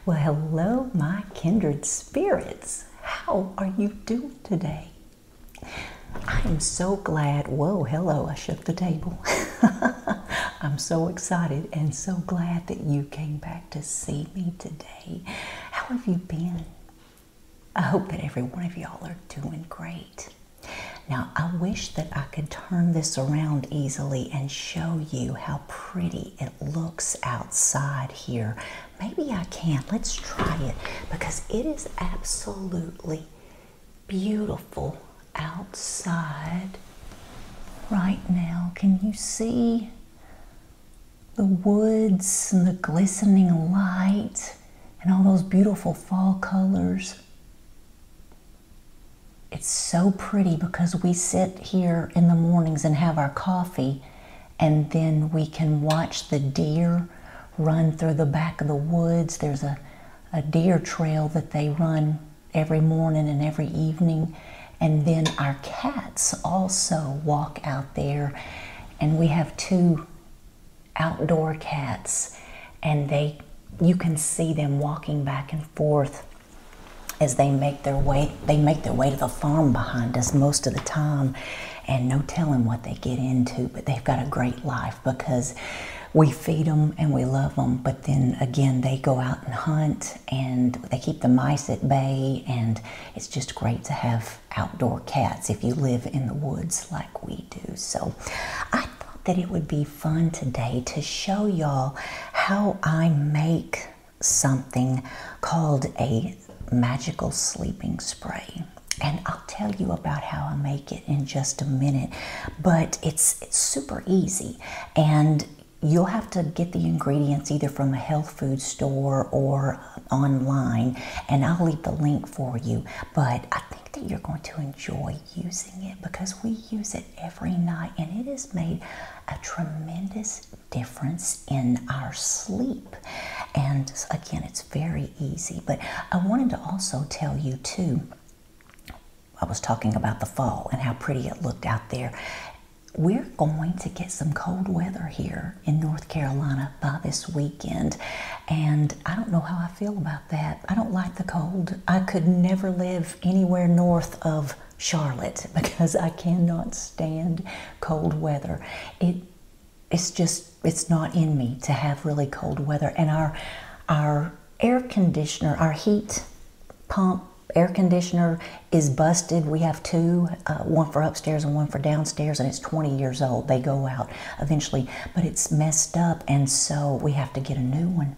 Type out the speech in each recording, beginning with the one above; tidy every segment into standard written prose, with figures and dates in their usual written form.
Well, hello, my kindred spirits. How are you doing today? I am so glad. Whoa, hello, I shook the table. I'm so excited and so glad that you came back to see me today. How have you been? I hope that every one of y'all are doing great. Now, I wish that I could turn this around easily and show you how pretty it looks outside here. Maybe I can. Let's try it because it is absolutely beautiful outside right now. Can you see the woods and the glistening light and all those beautiful fall colors? It's so pretty because we sit here in the mornings and have our coffee, and then we can watch the deer run through the back of the woods. There's a deer trail that they run every morning and every evening. And then our cats also walk out there, and we have 2 outdoor cats, and you can see them walking back and forth as they make their way to the farm behind us most of the time, and no telling what they get into, but they've got a great life because we feed them and we love them, but then again they go out and hunt and they keep the mice at bay, and it's just great to have outdoor cats if you live in the woods like we do. So I thought that it would be fun today to show y'all how I make something called a magical sleeping spray, and I'll tell you about how I make it in just a minute, but it's super easy, and you'll have to get the ingredients either from a health food store or online, and I'll leave the link for you. But I think that you're going to enjoy using it because we use it every night, and it has made a tremendous difference in our sleep. And again, it's very easy. But I wanted to also tell you too, I was talking about the fall and how pretty it looked out there. We're going to get some cold weather here in North Carolina by this weekend, and I don't know how I feel about that. I don't like the cold. I could never live anywhere north of Charlotte because I cannot stand cold weather. It's not in me to have really cold weather, and our air conditioner, our heat pump air conditioner is busted. We have 2, one for upstairs and one for downstairs, and it's 20 years old. They go out eventually, but it's messed up, and so we have to get a new one.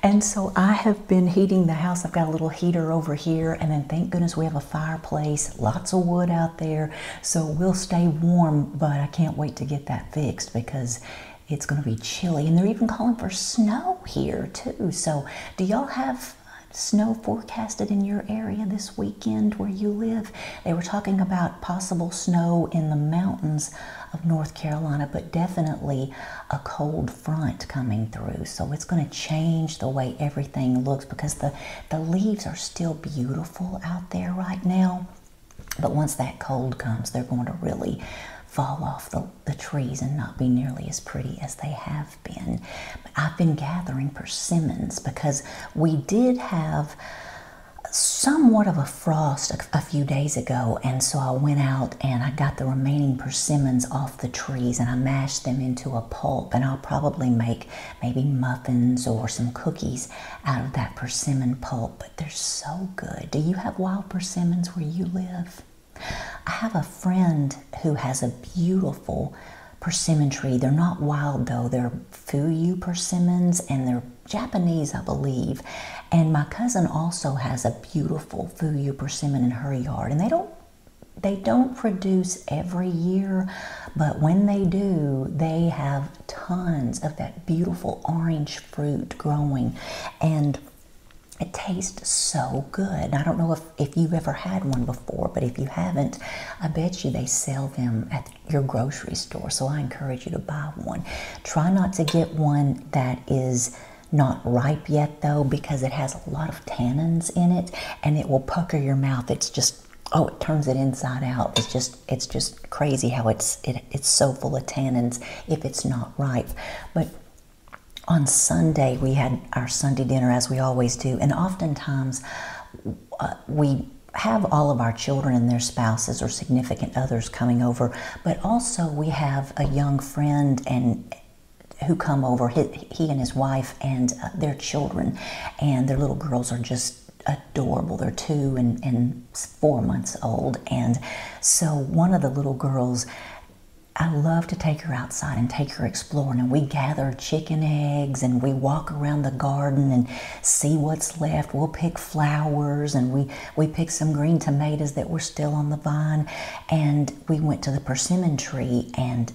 And so I have been heating the house. I've got a little heater over here, and then thank goodness we have a fireplace, lots of wood out there, so we'll stay warm, but I can't wait to get that fixed because it's going to be chilly, and they're even calling for snow here too. So do y'all have snow forecasted in your area this weekend where you live? They were talking about possible snow in the mountains of North Carolina, but definitely a cold front coming through. So it's going to change the way everything looks because the leaves are still beautiful out there right now. But once that cold comes, they're going to really fall off the trees and not be nearly as pretty as they have been. But I've been gathering persimmons because we did have somewhat of a frost a few days ago, and so I went out and I got the remaining persimmons off the trees and I mashed them into a pulp, and I'll probably make maybe muffins or some cookies out of that persimmon pulp, but they're so good. Do you have wild persimmons where you live? I have a friend who has a beautiful persimmon tree. They're not wild though. They're Fuyu persimmons, and they're Japanese, I believe. And my cousin also has a beautiful Fuyu persimmon in her yard. And they don't produce every year, but when they do, they have tons of that beautiful orange fruit growing. And it tastes so good. I don't know if you've ever had one before, but if you haven't, I bet you they sell them at your grocery store. So I encourage you to buy one. Try not to get one that is not ripe yet though, because it has a lot of tannins in it and it will pucker your mouth. It's just, oh, it turns it inside out. It's just crazy how it's so full of tannins if it's not ripe. But on Sunday, we had our Sunday dinner as we always do, and oftentimes we have all of our children and their spouses or significant others coming over, but also we have a young friend and who come over, he and his wife and their children, and their little girls are just adorable. They're 2 and 4 months old, and so one of the little girls, I love to take her outside and take her exploring, and we gather chicken eggs and we walk around the garden and see what's left. We'll pick flowers, and we pick some green tomatoes that were still on the vine, and we went to the persimmon tree, and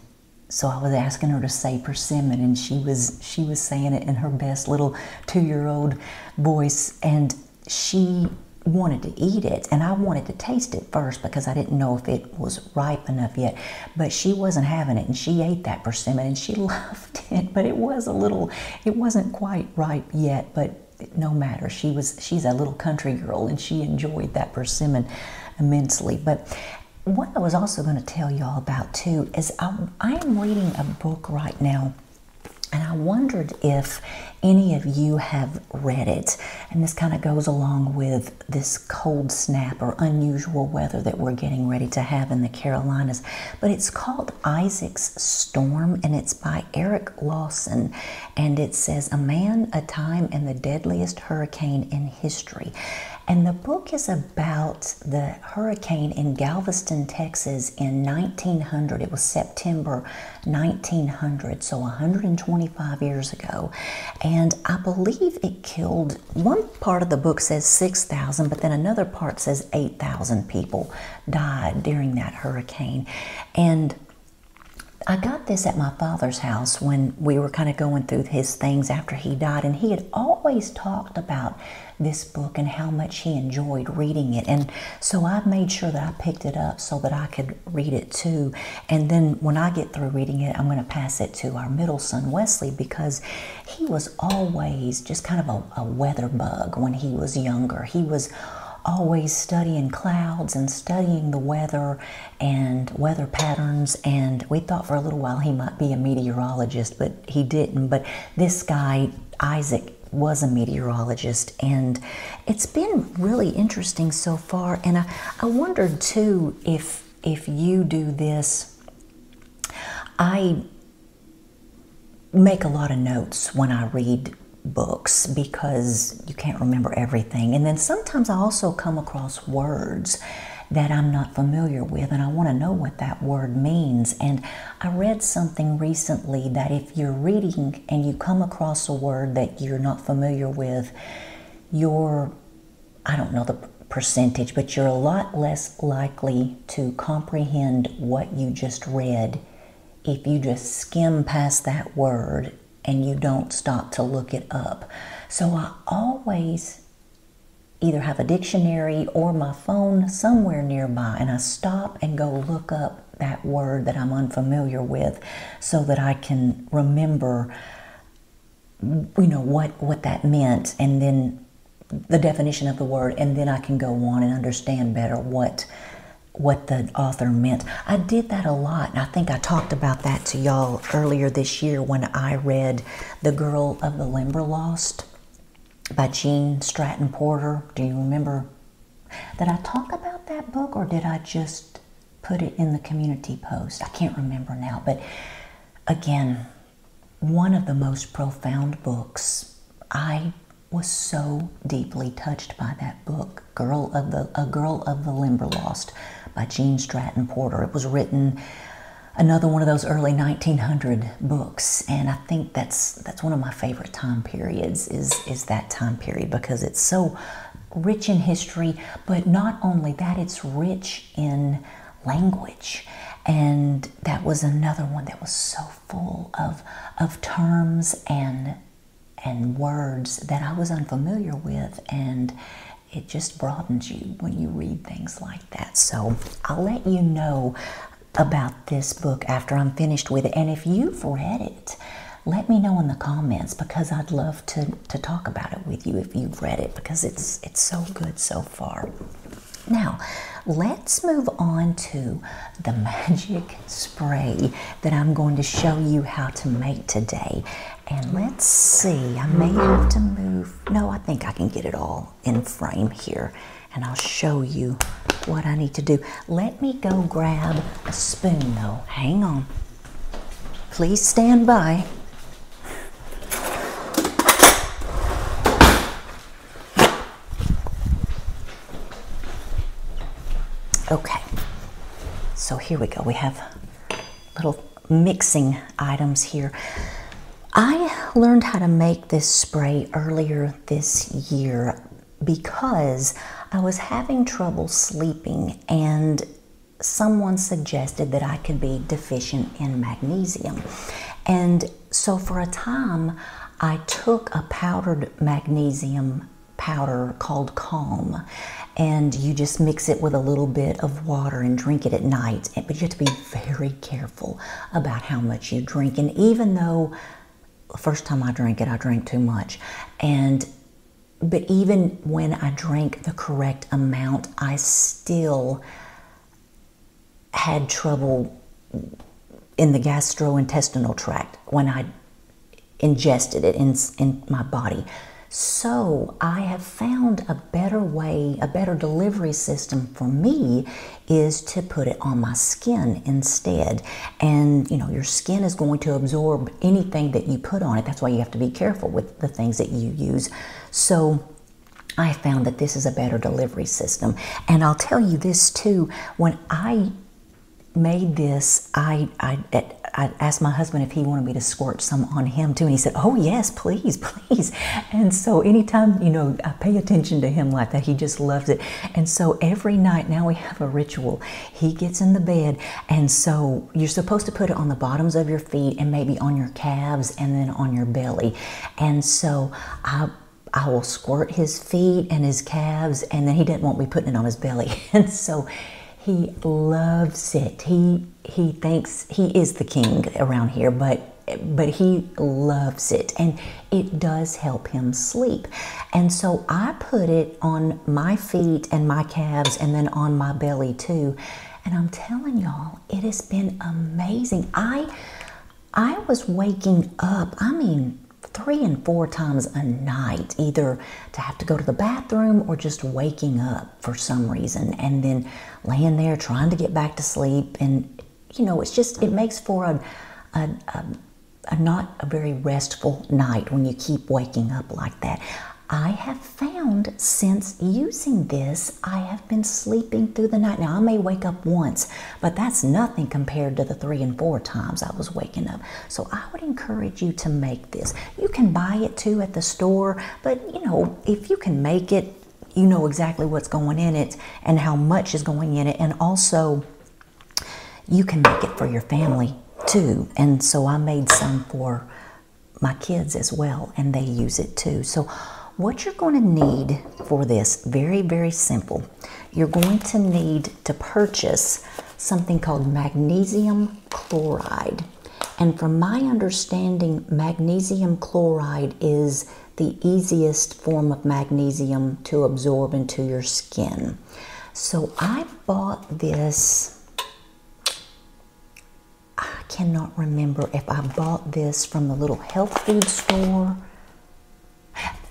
so I was asking her to say persimmon, and she was saying it in her best little 2-year-old voice, and she wanted to eat it, and I wanted to taste it first because I didn't know if it was ripe enough yet, but she wasn't having it, and she ate that persimmon and she loved it, but it wasn't quite ripe yet, but no matter. She's a little country girl, and she enjoyed that persimmon immensely. But what I was also going to tell y'all about too is I am reading a book right now, and I wondered if any of you have read it. And this kind of goes along with this cold snap or unusual weather that we're getting ready to have in the Carolinas. But it's called Isaac's Storm, and it's by Eric Lawson. And it says, "A Man, a Time, and the Deadliest Hurricane in History." And the book is about the hurricane in Galveston, Texas in 1900. It was September 1900, so 125 years ago. And I believe it killed, one part of the book says 6,000, but then another part says 8,000 people died during that hurricane. And I got this at my father's house when we were kind of going through his things after he died, and he had always talked about this book and how much he enjoyed reading it. And so I made sure that I picked it up so that I could read it too. And then when I get through reading it, I'm going to pass it to our middle son, Wesley, because he was always just kind of a weather bug when he was younger. He was always studying clouds and studying the weather and weather patterns, and we thought for a little while he might be a meteorologist, but he didn't. But this guy, Isaac, was a meteorologist, and it's been really interesting so far. And I wondered too if you do this. I make a lot of notes when I read books because you can't remember everything, and then sometimes I also come across words that I'm not familiar with, and I want to know what that word means. And I read something recently that if you're reading and you come across a word that you're not familiar with, I don't know the percentage, but you're a lot less likely to comprehend what you just read if you just skim past that word and you don't stop to look it up. So I always either have a dictionary or my phone somewhere nearby, and I stop and go look up that word that I'm unfamiliar with so that I can remember, what that meant, and then the definition of the word, and then I can go on and understand better what the author meant. I did that a lot, and I think I talked about that to y'all earlier this year when I read The Girl of the Limberlost by Gene Stratton Porter. Do you remember? Did I talk about that book, or did I just put it in the community post? I can't remember now, but again, one of the most profound books. I was so deeply touched by that book, A Girl of the Limberlost by Gene Stratton Porter. It was written, another one of those early 1900 books, and I think that's one of my favorite time periods is that time period, because it's so rich in history, but not only that, it's rich in language. And that was another one that was so full of terms and words that I was unfamiliar with, and it just broadens you when you read things like that. So I'll let you know about this book after I'm finished with it. And if you've read it, let me know in the comments, because I'd love to talk about it with you if you've read it, because it's so good so far. Now, let's move on to the magic spray that I'm going to show you how to make today. And let's see, I may have to move. No, I think I can get it all in frame here. And I'll show you what I need to do. Let me go grab a spoon though. Hang on. Please stand by. Okay, so here we go. We have little mixing items here. I learned how to make this spray earlier this year because I was having trouble sleeping and someone suggested that I could be deficient in magnesium. And so for a time, I took a powdered magnesium powder called Calm, and you just mix it with a little bit of water and drink it at night. But you have to be very careful about how much you drink. And even though the first time I drank it, I drank too much. But even when I drank the correct amount, I still had trouble in the gastrointestinal tract when I ingested it in my body. So I have found a better way, a better delivery system for me is to put it on my skin instead. And you know, your skin is going to absorb anything that you put on it. That's why you have to be careful with the things that you use. So I found that this is a better delivery system. And I'll tell you this too, when I made this, I asked my husband if he wanted me to squirt some on him too, and he said, oh yes, please, please. And so anytime, you know, I pay attention to him like that, he just loves it. And so every night now we have a ritual. He gets in the bed, and so you're supposed to put it on the bottoms of your feet and maybe on your calves and then on your belly. And so I will squirt his feet and his calves, and then he didn't want me putting it on his belly. And so he loves it. He thinks he is the king around here, but he loves it, and it does help him sleep. And so I put it on my feet and my calves and then on my belly too. And I'm telling y'all, it has been amazing. I was waking up, I mean, 3 and 4 times a night, either to have to go to the bathroom or just waking up for some reason, and then laying there trying to get back to sleep. And you know, it's just, it makes for a not a very restful night when you keep waking up like that. I have found since using this, I have been sleeping through the night. Now, I may wake up once, but that's nothing compared to the 3 and 4 times I was waking up. So I would encourage you to make this. You can buy it too at the store, but you know, if you can make it, you know exactly what's going in it and how much is going in it. And also, you can make it for your family too. And so I made some for my kids as well, and they use it too. So what you're going to need for this, very, very simple. You're going to need to purchase something called magnesium chloride. And from my understanding, magnesium chloride is the easiest form of magnesium to absorb into your skin. So I bought this, I cannot remember if I bought this from the little health food store.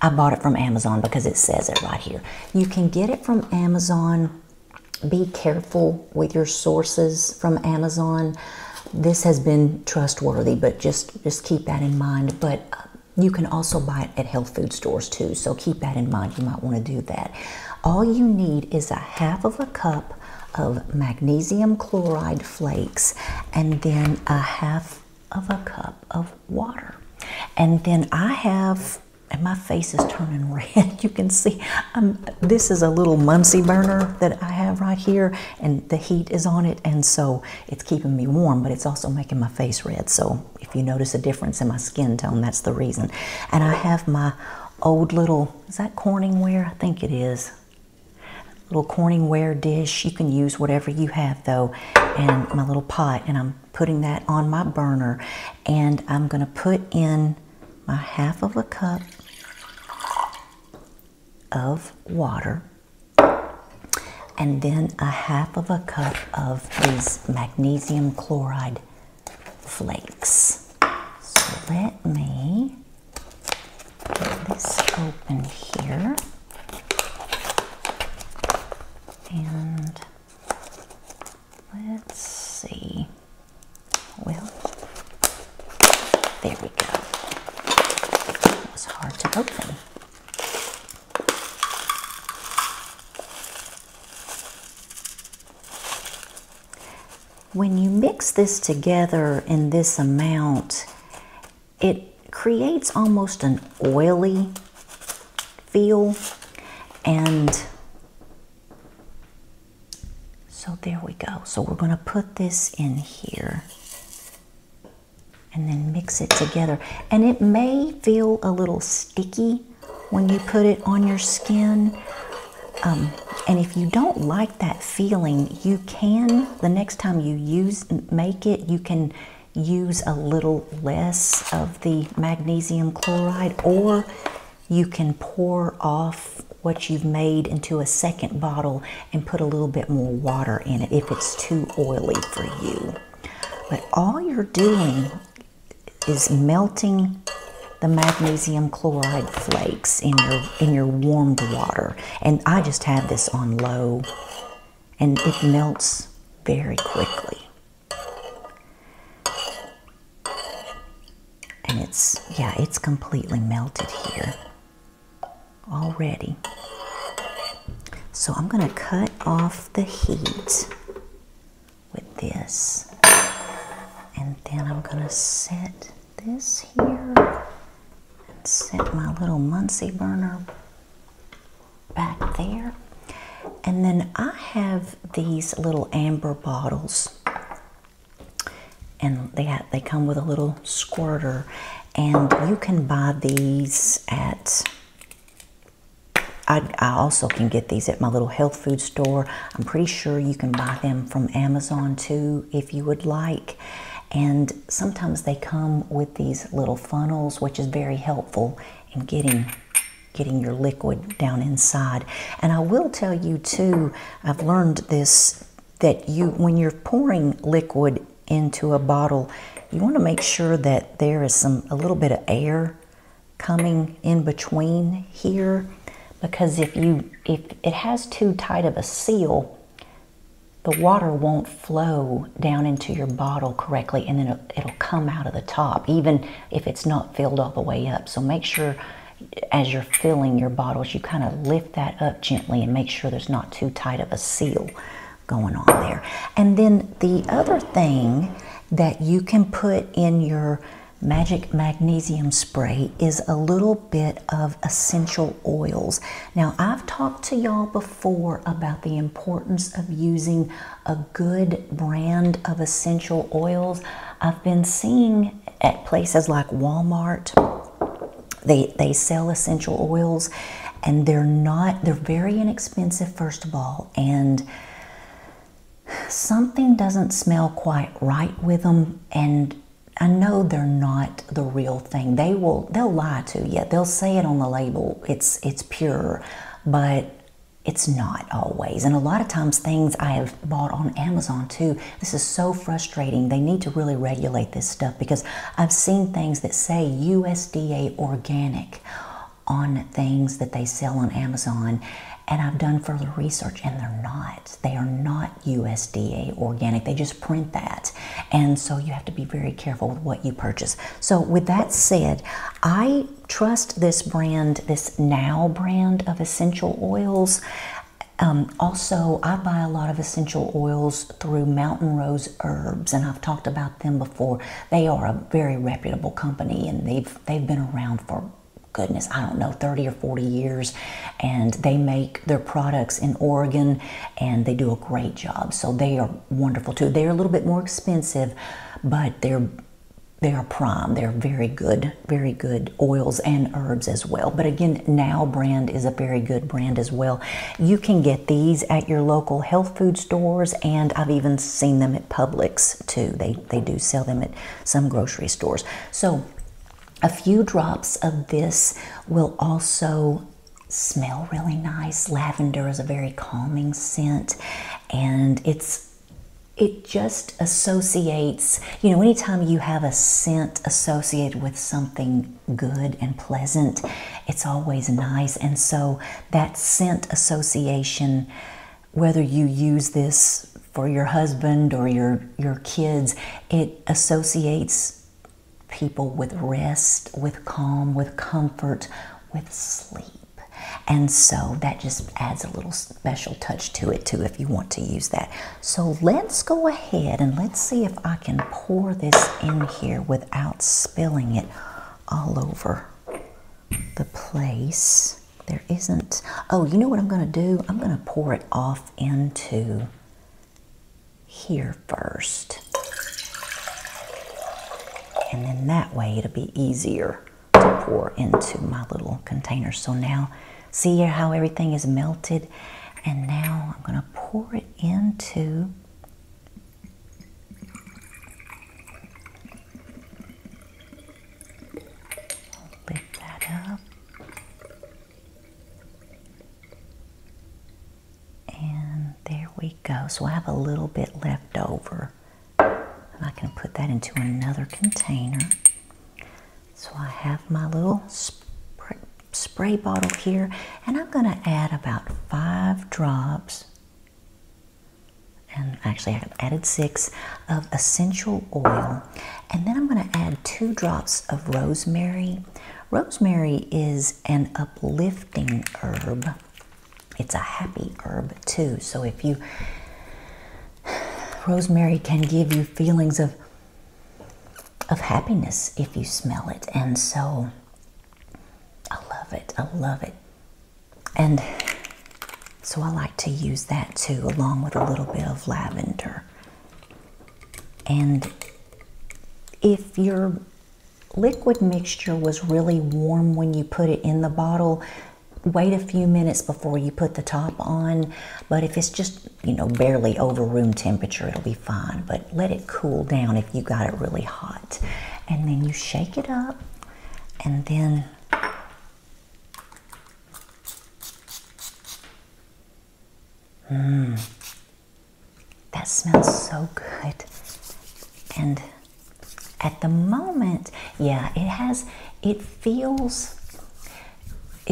I bought it from Amazon because it says it right here. You can get it from Amazon. Be careful with your sources from Amazon. This has been trustworthy, but just keep that in mind. But you can also buy it at health food stores too, so keep that in mind. You might want to do that. All you need is a half of a cup of magnesium chloride flakes, and then a half of a cup of water. And then I have, and my face is turning red, you can see, this is a little Muncie burner that I have right here, and the heat is on it, and so it's keeping me warm, but it's also making my face red. So if you notice a difference in my skin tone, that's the reason. And I have my old little, is that Corningware? I think it is. Little Corningware dish. You can use whatever you have though, and my little pot, and I'm putting that on my burner, and I'm going to put in my half of a cup of water. and then a half of a cup of these magnesium chloride flakes. So let me get this open here. And let's see. Well, there we go. It was hard to open. When you mix this together in this amount, it creates almost an oily feel, and so there we go. So we're going to put this in here and then mix it together. And it may feel a little sticky when you put it on your skin. And if you don't like that feeling, you can, the next time you make it, you can use a little less of the magnesium chloride, or you can pour off what you've made into a second bottle and put a little bit more water in it if it's too oily for you. But all you're doing is melting the magnesium chloride flakes in your warmed water. And I just have this on low, and it melts very quickly. And it's completely melted here already. So I'm going to cut off the heat with this, and then I'm going to set this here and set my little Muncie burner back there. And then I have these little amber bottles, and they come with a little squirter, and you can buy these at, I also can get these at my little health food store. I'm pretty sure you can buy them from Amazon too if you would like. And sometimes they come with these little funnels, which is very helpful in getting your liquid down inside. And I will tell you too, I've learned this, that when you're pouring liquid into a bottle, you want to make sure that there is a little bit of air coming in between here. Because if it has too tight of a seal, the water won't flow down into your bottle correctly, and then it'll come out of the top, even if it's not filled all the way up. So make sure as you're filling your bottles, you kind of lift that up gently and make sure there's not too tight of a seal going on there. And then the other thing that you can put in your magic magnesium spray is a little bit of essential oils. Now, I've talked to y'all before about the importance of using a good brand of essential oils. I've been seeing at places like Walmart, they sell essential oils, and they're very inexpensive, first of all, and something doesn't smell quite right with them, and I know they're not the real thing. They'll lie to you. They'll say it on the label, it's pure, but it's not always. And a lot of times things I have bought on Amazon too, this is so frustrating. They need to really regulate this stuff, because I've seen things that say USDA organic on things that they sell on Amazon, and I've done further research, and they're not. They are not USDA organic. They just print that. And so you have to be very careful with what you purchase. So with that said, I trust this brand, this Now brand of essential oils. Also, I buy a lot of essential oils through Mountain Rose Herbs, and I've talked about them before. They are a very reputable company, and they've been around for, goodness, I don't know, 30 or 40 years, and they make their products in Oregon, and they do a great job. So they are wonderful too. They're a little bit more expensive, but they are prime. They're very good oils and herbs as well. But again, Now brand is a very good brand as well. You can get these at your local health food stores, and I've even seen them at Publix too. They do sell them at some grocery stores. So a few drops of this will also smell really nice. Lavender is a very calming scent, and it just associates, you know, anytime you have a scent associated with something good and pleasant, it's always nice. And so that scent association, whether you use this for your husband or your kids, it associates people with rest, with calm, with comfort, with sleep. And so that just adds a little special touch to it too if you want to use that. So let's go ahead and let's see if I can pour this in here without spilling it all over the place. There isn't, oh, you know what I'm gonna do? I'm gonna pour it off into here first. And then that way it'll be easier to pour into my little container. So now, see how everything is melted? And now I'm gonna pour it into lift that up. And there we go. So I have a little bit left over. And I can put that into another container. So I have my little spray bottle here, and I'm going to add about 5 drops, and actually I added 6 of essential oil, and then I'm going to add 2 drops of rosemary. Rosemary is an uplifting herb. It's a happy herb too, so if you, rosemary can give you feelings of happiness if you smell it, and so I love it. I love it. And so I like to use that too, along with a little bit of lavender. And if your liquid mixture was really warm when you put it in the bottle, wait a few minutes before you put the top on. But if it's just, you know, barely over room temperature, it'll be fine. But let it cool down if you got it really hot. And then you shake it up, and then that smells so good. And at the moment, yeah, it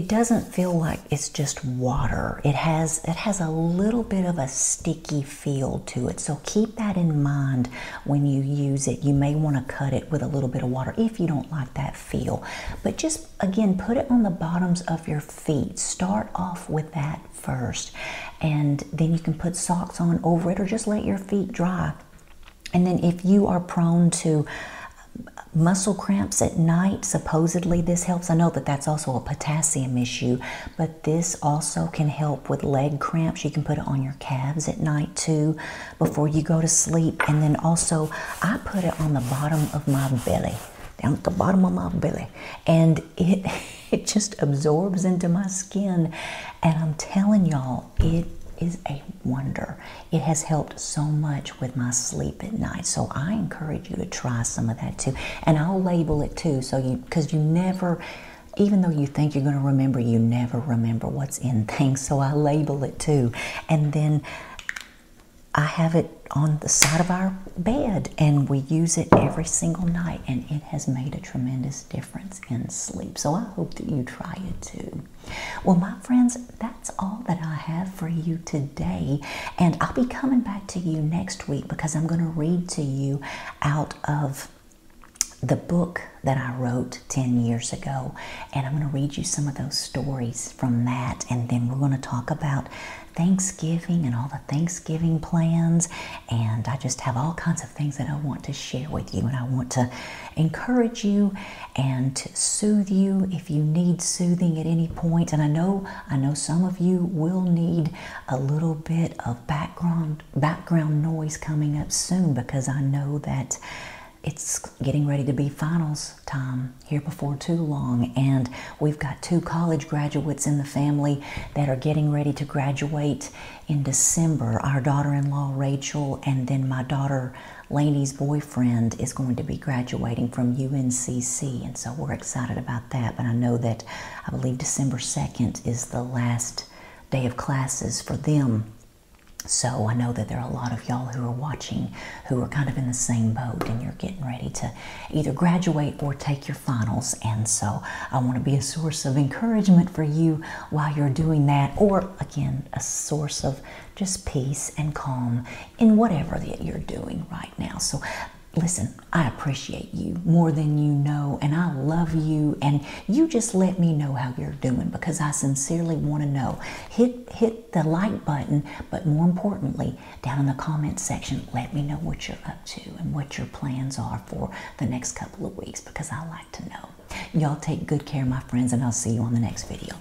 doesn't feel like it's just water. It has a little bit of a sticky feel to it. So keep that in mind when you use it. You may want to cut it with a little bit of water if you don't like that feel. But just, again, put it on the bottoms of your feet. Start off with that first. And then you can put socks on over it, or just let your feet dry. And then if you are prone to muscle cramps at night, supposedly this helps. I know that that's also a potassium issue, but this also can help with leg cramps. You can put it on your calves at night too before you go to sleep. And then also I put it on the bottom of my belly, down at the bottom of my belly, and it just absorbs into my skin. And I'm telling y'all, it is a wonder. It has helped so much with my sleep at night. So I encourage you to try some of that too. And I'll label it too, so because you never, even though you think you're going to remember, you never remember what's in things. So I label it too. And then I have it on the side of our bed, and we use it every single night, and it has made a tremendous difference in sleep. So I hope that you try it too. Well, my friends, that's all that I have for you today, and I'll be coming back to you next week because I'm going to read to you out of the book that I wrote 10 years ago, and I'm going to read you some of those stories from that, and then we're going to talk about Thanksgiving and all the Thanksgiving plans, and I just have all kinds of things that I want to share with you, and I want to encourage you and to soothe you if you need soothing at any point. And I know some of you will need a little bit of background noise coming up soon, because I know that it's getting ready to be finals time here before too long, and we've got 2 college graduates in the family that are getting ready to graduate in December. Our daughter-in-law Rachel, and then my daughter Lainey's boyfriend is going to be graduating from UNCC, and so we're excited about that. But I know that I believe December 2nd is the last day of classes for them. So I know that there are a lot of y'all who are watching who are kind of in the same boat, and you're getting ready to either graduate or take your finals. And so I want to be a source of encouragement for you while you're doing that, or again, a source of just peace and calm in whatever that you're doing right now. So listen, I appreciate you more than you know, and I love you, and you just let me know how you're doing, because I sincerely want to know. Hit the like button, but more importantly, down in the comment section, let me know what you're up to and what your plans are for the next couple of weeks, because I like to know. Y'all take good care, my friends, and I'll see you on the next video.